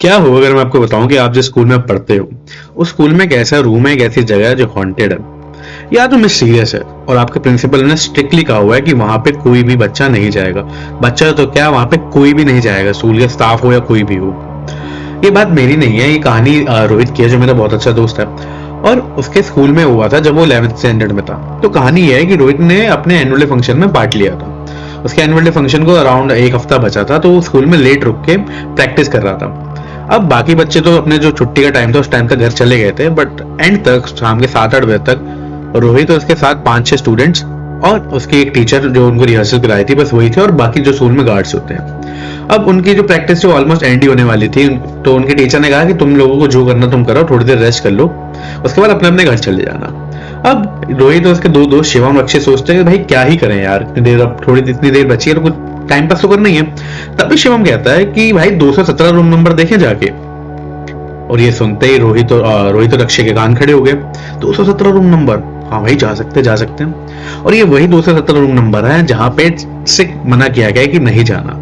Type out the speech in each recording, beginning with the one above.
क्या हो अगर मैं आपको बताऊं कि आप जिस स्कूल में पढ़ते हो उस स्कूल में एक ऐसा रूम है, एक ऐसी जगह है जो हॉन्टेड है या तो मिस्टीरियस है, और आपके प्रिंसिपल ने स्ट्रिक्टली कहा हुआ है कि वहां पे कोई भी बच्चा नहीं जाएगा। बच्चा तो क्या, वहां पे कोई भी नहीं जाएगा, स्कूल के स्टाफ हो या कोई भी हो। ये बात मेरी नहीं है, ये कहानी रोहित की है जो मेरा बहुत अच्छा दोस्त है, और उसके स्कूल में हुआ था जब वो 11th स्टैंडर्ड में था। तो कहानी ये है कि रोहित ने अपने एनुअल डे फंक्शन में पार्ट लिया था। उसके एनुअल डे फंक्शन को अराउंड एक हफ्ता बचा था, तो वो स्कूल में लेट रुक के प्रैक्टिस कर रहा था। अब बाकी बच्चे तो अपने जो छुट्टी का टाइम था उस टाइम तक घर चले गए थे, बट एंड तक शाम के 7-8 बजे तक रोहित और उसके साथ 5-6 स्टूडेंट्स और उसकी एक टीचर जो उनको रिहर्सल कराई थी, बस वही थे, और बाकी जो स्कूल में गार्ड्स होते हैं। अब उनकी जो प्रैक्टिस जो ऑलमोस्ट एंड ही होने वाली थी, तो उनके टीचर ने कहा कि तुम लोगों को जो करना तुम करो, थोड़ी देर रेस्ट कर लो, उसके बाद अपने अपने घर चले जाना। अब रोहित और उसके दो दोस्त शिवम और अक्षय सोचते हैं कि भाई क्या ही करें यार, इतनी देर, अब थोड़ी इतनी देर बची है तो कुछ टाइम पास तो करना ही है। तभी शिवम कहता है कि भाई 217 रूम नंबर देखें जाके। और ये सुनते ही रोहित और अक्षय के कान खड़े हो गए। 217 रूम नंबर, हाँ भाई जा सकते हैं। और ये वही 217 रूम नंबर है जहां पे से मना किया गया है कि नहीं जाना,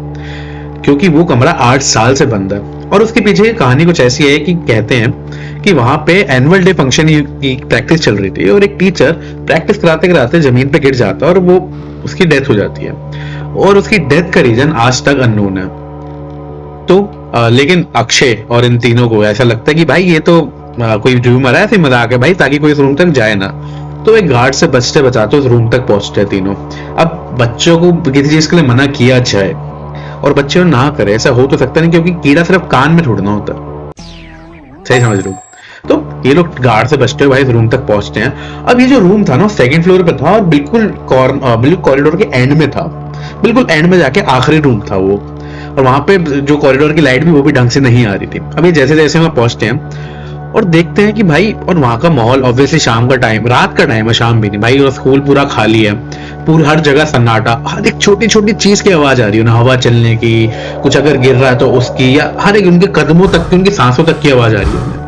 क्योंकि वो कमरा 8 साल से बंद है। और उसके पीछे की कहानी कुछ ऐसी है कि कहते हैं कि वहां पे एनुअल डे फंक्शन की प्रैक्टिस चल रही थी, और एक टीचर प्रैक्टिस कराते कराते जमीन पे गिर जाता है और वो उसकी डेथ हो जाती है, और उसकी डेथ का रीजन आज तक अननोन है। तो लेकिन अक्षय और इन तीनों को ऐसा लगता है कि भाई ये तो कोई र्यूमर है, ऐसे मजाक है भाई, ताकि कोई इस रूम तक जाए ना। तो एक गार्ड से बचते बचाते उस रूम तक पहुंचते हैं तीनों। अब बच्चों को किसी चीज के लिए मना किया जाए और बच्चे ना करे, ऐसा हो तो सकता नहीं, क्योंकि कीड़ा सिर्फ कान में थोड़ना होता, सही समझ लो। तो ये लोग गार्ड से बचते हुए भाई रूम तक पहुंचते हैं। अब ये जो रूम था ना, सेकंड फ्लोर पे था और बिल्कुल कॉरिडोर के एंड में था, बिल्कुल एंड में जाके आखिरी रूम था वो। और वहां पे जो कॉरिडोर की लाइट भी वो भी ढंग से नहीं आ रही थी। अभी जैसे जैसे वहां पहुंचते हैं और देखते हैं कि भाई, और वहां का माहौल ऑब्वियसली शाम का टाइम, रात का टाइम है, शाम भी नहीं भाई, और स्कूल पूरा खाली है, पूरी हर जगह सन्नाटा, हर एक छोटी छोटी चीज की आवाज आ रही है ना, हवा चलने की, कुछ अगर गिर रहा है तो उसकी, या हर एक उनके कदमों तक की, उनकी सांसों तक की आवाज आ रही है।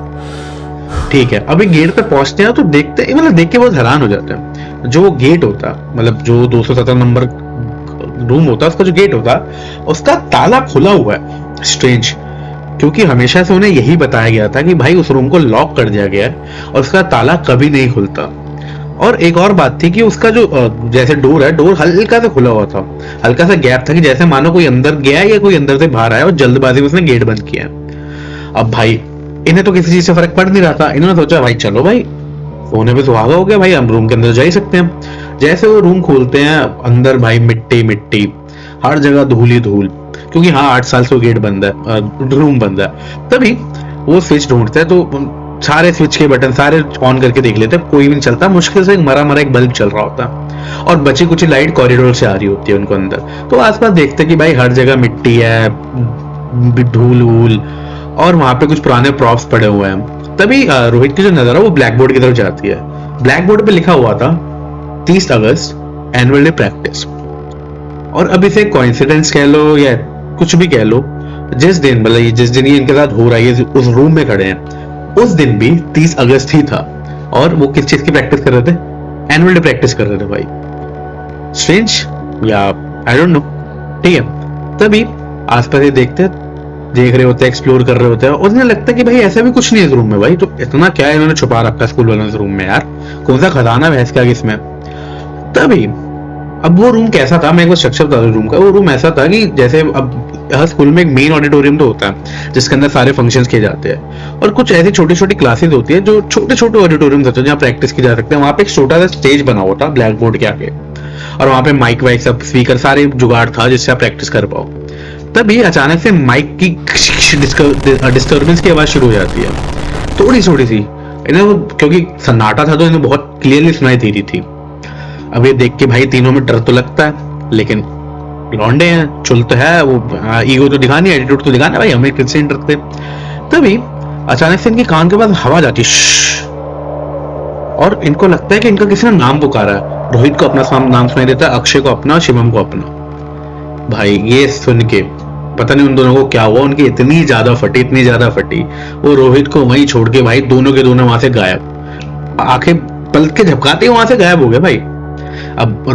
ठीक है, अभी गेट पे पहुंचते हैं तो देखते हैं, मतलब देख के बहुत हैरान हो जाते हैं। जो गेट होता, मतलब जो 217 नंबर रूम होता, उसका जो गेट होता, उसका ताला खुला हुआ है। स्ट्रेंज, क्योंकि हमेशा से उन्हें यही बताया गया था कि भाई उस रूम को लॉक कर दिया गया है और उसका ताला कभी नहीं खुलता। और एक और बात थी कि उसका जो जैसे डोर है, डोर हल्का सा खुला हुआ था, हल्का सा गैप था, कि जैसे मानो कोई अंदर गया या कोई अंदर से बाहर आया और जल्दबाजी में उसने गेट बंद किया। अब भाई इन्हें तो किसी चीज से फर्क पड़ नहीं रहा था, इन्होंने सोचा भाई चलो भाई, सोने पे सुहागा हो गया भाई, हम रूम के अंदर जा ही सकते हैं। जैसे वो रूम खोलते हैं, अंदर भाई मिट्टी मिट्टी, हर जगह धूल ही धूल, क्योंकि हाँ 8 साल से गेट बंद है, रूम बंद है। तभी वो स्विच ढूंढते हैं, तो सारे स्विच के बटन सारे ऑन करके देख लेते हैं, कोई भी नहीं चलता, मुश्किल से एक मरा मरा एक बल्ब चल रहा होता है, और बची कुछ लाइट कॉरिडोर से आ रही होती है उनको अंदर। तो आसपास देखते हैं कि भाई हर जगह मिट्टी है, धूल वूल, और वहां पे कुछ पुराने प्रॉप्स पड़े हुए हैं। तभी रोहित की जो नजर है वो ब्लैक बोर्ड की तरफ जाती है। ब्लैक बोर्ड पे लिखा हुआ था 30 अगस्त एनुअल डे प्रैक्टिस। और अब इसे कोइंसिडेंस कह लो या कुछ भी कह लो, जिस दिन, मतलब जिस दिन ये इनके साथ हो रहा है, उस रूम में खड़े हैं, उस दिन भी 30 अगस्त ही था, और वो किस चीज की प्रैक्टिस कर रहे थे? एनुअल डे प्रैक्टिस कर रहे थे भाई। स्ट्रेंज, या आई डोंट नो। ठीक है, तभी आसपास ये देखते हैं, देख रहे होते हैं, एक्सप्लोर कर रहे होते हैं, और उन्हें लगता है कि भाई ऐसा भी कुछ नहीं है इस रूम में भाई, तो इतना क्या है इन्होंने छुपा रखा स्कूल वालों ने इस रूम में यार, कौन सा खजाना भैंस का इसमें। तभी अब वो रूम कैसा था, मैं एक बार स्ट्रक्चर बता दूं रूम का। वो रूम ऐसा था कि जैसे अब हर स्कूल में एक मेन ऑडिटोरियम तो होता है जिसके अंदर सारे फंक्शंस किए जाते हैं, और कुछ ऐसी छोटी छोटी क्लासेस होती है जो छोटे छोटे ऑडिटोरियम होते हैं जहाँ प्रैक्टिस की जा सकते हैं। वहां पे एक छोटा सा स्टेज बना हुआ था ब्लैक बोर्ड के आगे, और वहां पे माइक वाइक सब, स्पीकर, सारे जुगाड़ था जिससे आप प्रैक्टिस कर पाओ। तभी अचानक से माइक की डिस्टर्बेंस की आवाज शुरू हो जाती है, थोड़ी थोड़ी सी, क्योंकि सन्नाटा था तो इन्हें बहुत क्लियरली सुनाई दे रही थी। अब ये देख के भाई तीनों में डर तो लगता है, लेकिन लौंडे हैं, चुल तो है, वो ईगो तो दिखानी, एटीट्यूड तो दिखाना भाई, हमें किससे नहीं डरते। तभी अचानक से इनके कान के पास हवा जाती है, और इनको लगता है कि इनका किसी ने नाम पुकारा है। रोहित को अपना नाम सुनाई देता है, अक्षय को अपना, शिवम को अपना। भाई ये सुन के पता नहीं उन दोनों को क्या हुआ, उनकी इतनी ज्यादा फटी, वो रोहित को वहीं छोड़ के भाई दोनों के दोनों वहां से गायब, आंखें पलट के झपकाते वहां से गायब हो गए भाई। अब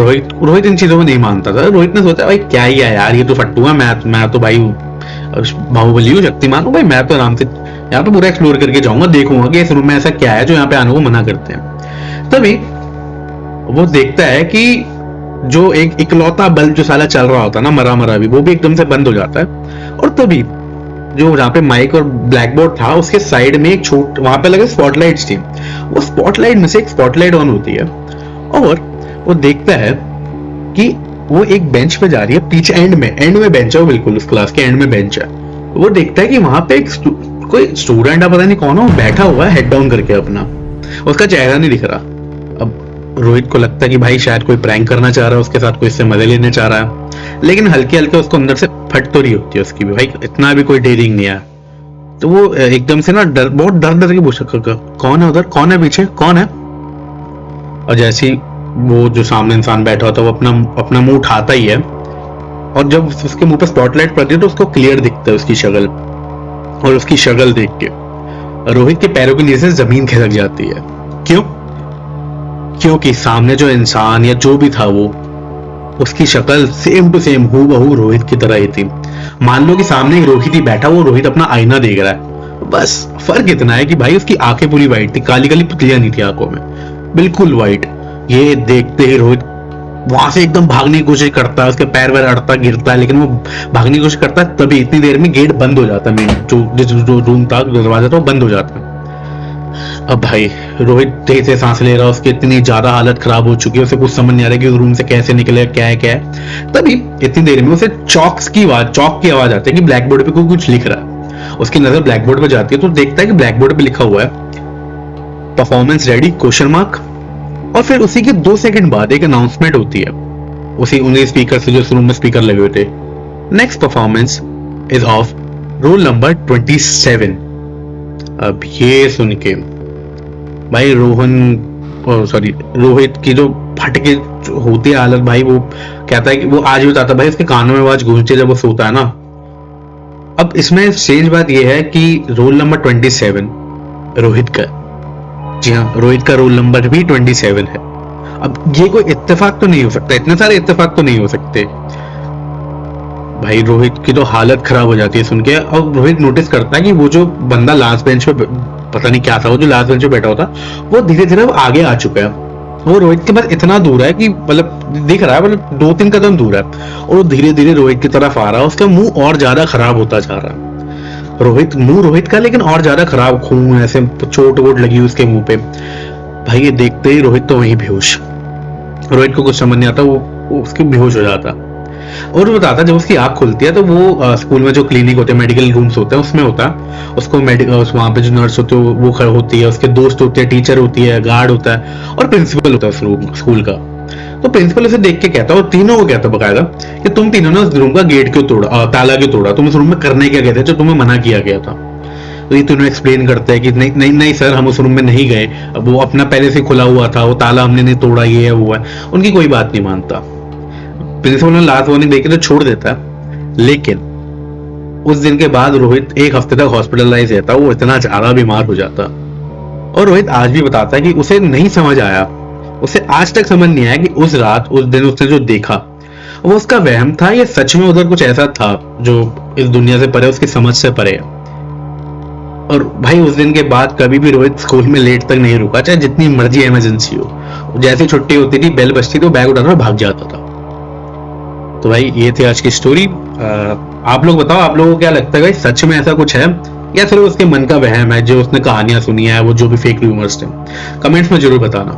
रोहित इन चीजों में नहीं मानता था। रोहित ने सोचा भाई क्या ही है यार, ये तो फट्टू है, मैं तो भाई बाहुबली हूँ, शक्तिमान हूँ भाई, मैं तो आराम से यहाँ तो पूरा एक्सप्लोर करके जाऊंगा, देखूंगा कि इस रूम में ऐसा क्या है जो यहाँ पे आने को मना करते हैं। तभी वो देखता है कि जो एक इकलौता बल्ब जो साला चल रहा होता है ना, मरा मरा भी, वो भी एकदम से बंद हो जाता है। और तभी जो जहाँ पे माइक और ब्लैक बोर्ड था उसके साइड में एक वहां पे लगे स्पॉटलाइट्स थी, वो स्पॉटलाइट में से एक स्पॉटलाइट ऑन होती है और वो देखता है कि वो एक बेंच पे जा रही है, पीछे एंड में बेंच है, वो बिल्कुल उस क्लास के एंड में बेंच है। वो देखता है कि वहां पे एक कोई स्टूडेंट है, पता नहीं कौन है, वो बैठा हुआ है हेड डाउन करके अपना, उसका चेहरा नहीं दिख रहा। अब रोहित को लगता है कि भाई शायद कोई प्रैंक करना चाह रहा है उसके साथ, कोई इससे मजे लेने चाह रहा है, लेकिन हल्के हल्के उसको अंदर से फट तो रही होती है उसकी भी, भाई इतना भी कोई डेयरिंग नहीं है। तो वो एकदम से ना बहुत डर डर के पूछ रखा, कौन है उधर, कौन है पीछे, कौन है। और जैसे ही वो जो सामने इंसान बैठा होता है वो अपना मुंह उठाता ही है, और जब उसके मुंह पे स्पॉटलाइट पड़ती है तो उसको क्लियर दिखता है उसकी शक्ल, और उसकी शक्ल देख के रोहित के पैरों के नीचे जमीन खिसक जाती है। क्यों? क्योंकि सामने जो इंसान या जो भी था वो, उसकी शक्ल सेम टू सेम हूबहू रोहित की तरह ही थी। मान लो कि सामने रोहित ही बैठा, वो रोहित अपना आईना देख रहा है, बस फर्क इतना है कि भाई उसकी आंखें पूरी वाइट थी, काली काली पुतलियां नहीं थी आंखों में, बिल्कुल वाइट। ये देखते ही रोहित वहां से एकदम भागने की कोशिश करता है, उसके पैर वैर अड़ता गिरता है, लेकिन वो भागने की कोशिश करता है, तभी इतनी देर में गेट बंद हो जाता है, मेन जो रूम था, दरवाजा था, वो बंद हो जाता है। अब भाई रोहित तेज से सांस ले रहा है, उसकी इतनी ज्यादा हालत खराब हो चुकी है, उसे कुछ समझ नहीं आ रहा कि उस रूम से कैसे निकले, क्या है। तभी इतनी देर में उसे चौक की आवाज आती है कि ब्लैक बोर्ड पे कोई कुछ लिख रहा है। उसकी नजर ब्लैक बोर्ड पे जाती है तो देखता है कि ब्लैक बोर्ड पे लिखा हुआ है परफॉर्मेंस रेडी क्वेश्चन मार्क। और फिर उसी के 2 सेकंड बाद एक अनाउंसमेंट होती है उन्हीं स्पीकर से जो रूम में स्पीकर लगे हुए थे, next performance is of roll number 27। अब ये सुन के भाई रोहित की जो फटके होती है हालत, भाई वो कहता है कि वो आज भी बताता है भाई उसके कानों में आवाज गूंजती है जब वो सोता है ना। अब इसमें स्ट्रेंज बात ये है कि रोल नंबर 27 रोहित का, जी हाँ, रोहित का रोल नंबर भी 27 है। अब ये कोई इत्तेफाक तो नहीं हो सकता, इतने सारे इत्तेफाक तो नहीं हो सकते। भाई रोहित की तो हालत खराब हो जाती है सुन के। और रोहित नोटिस करता है कि वो जो बंदा लास्ट बेंच पे, पता नहीं क्या था, वो जो लास्ट बेंच पे बैठा होता, वो धीरे धीरे आगे आ चुका है। वो रोहित के पास इतना दूर है कि मतलब दिख रहा है, मतलब 2-3 कदम दूर है, और वो धीरे धीरे रोहित की तरफ आ रहा है। उसका मुंह और ज्यादा खराब होता जा रहा है। रोहित का लेकिन और ज्यादा खराब, खून ऐसे चोट वोट लगी उसके मुंह पे। भाई ये देखते ही रोहित तो वहीं बेहोश। रोहित को कुछ समझ नहीं आता, वो उसके बेहोश हो जाता। और वो बताता जब उसकी आंख खुलती है तो वो स्कूल में जो क्लिनिक होते हैं, मेडिकल रूम्स होते हैं, उसमें होता है। उसको वहां पे जो नर्स होती है वो होती है, उसके दोस्त होते हैं, टीचर होती है, गार्ड होता है और प्रिंसिपल होता है स्कूल का। तो प्रिंसिपल उसे देख के कहता है, और तीनों को कहता बकायदा कि तुम तीनों ने उस रूम का गेट क्यों तोड़ा, ताला क्यों तोड़ा, तुम उस रूम में करने क्या गए थे जो तुम्हें मना किया गया था। तो ये तीनों एक्सप्लेन करते हैं कि नहीं नहीं नहीं सर, हम उस रूम में नहीं गए, वो अपना पहले से खुला हुआ था, वो ताला हमने नहीं तोड़ा, ये है वो है। उनकी कोई बात नहीं मानता। प्रिंसिपल ने लास्ट वार्निंग देके तो छोड़ देता है, लेकिन उस दिन के बाद रोहित 1 हफ्ते तक हॉस्पिटलाइज रहता, वो इतना ज्यादा बीमार हो जाता। और रोहित आज भी बताता है कि उसे नहीं समझ आया, उसे आज तक समझ नहीं आया कि उस रात उस दिन उसने जो देखा वो उसका वहम था या सच में उधर कुछ ऐसा था जो इस दुनिया से परे, उसकी समझ से परे। और भाई उस दिन के बाद कभी भी रोहित स्कूल में लेट तक नहीं रुका, चाहे जितनी मर्जी इमरजेंसी हो। जैसे छुट्टी होती थी, बेल बजती तो बैग उठाता भाग जाता था। तो भाई ये थी आज की स्टोरी। आप लोग बताओ, आप लोगों को क्या लगता है भाई, सच में ऐसा कुछ है या सिर्फ उसके मन का वहम है, जो उसने कहानियां सुनी है, वो जो भी फेक रूमर्स थे। कमेंट्स में जरूर बताना।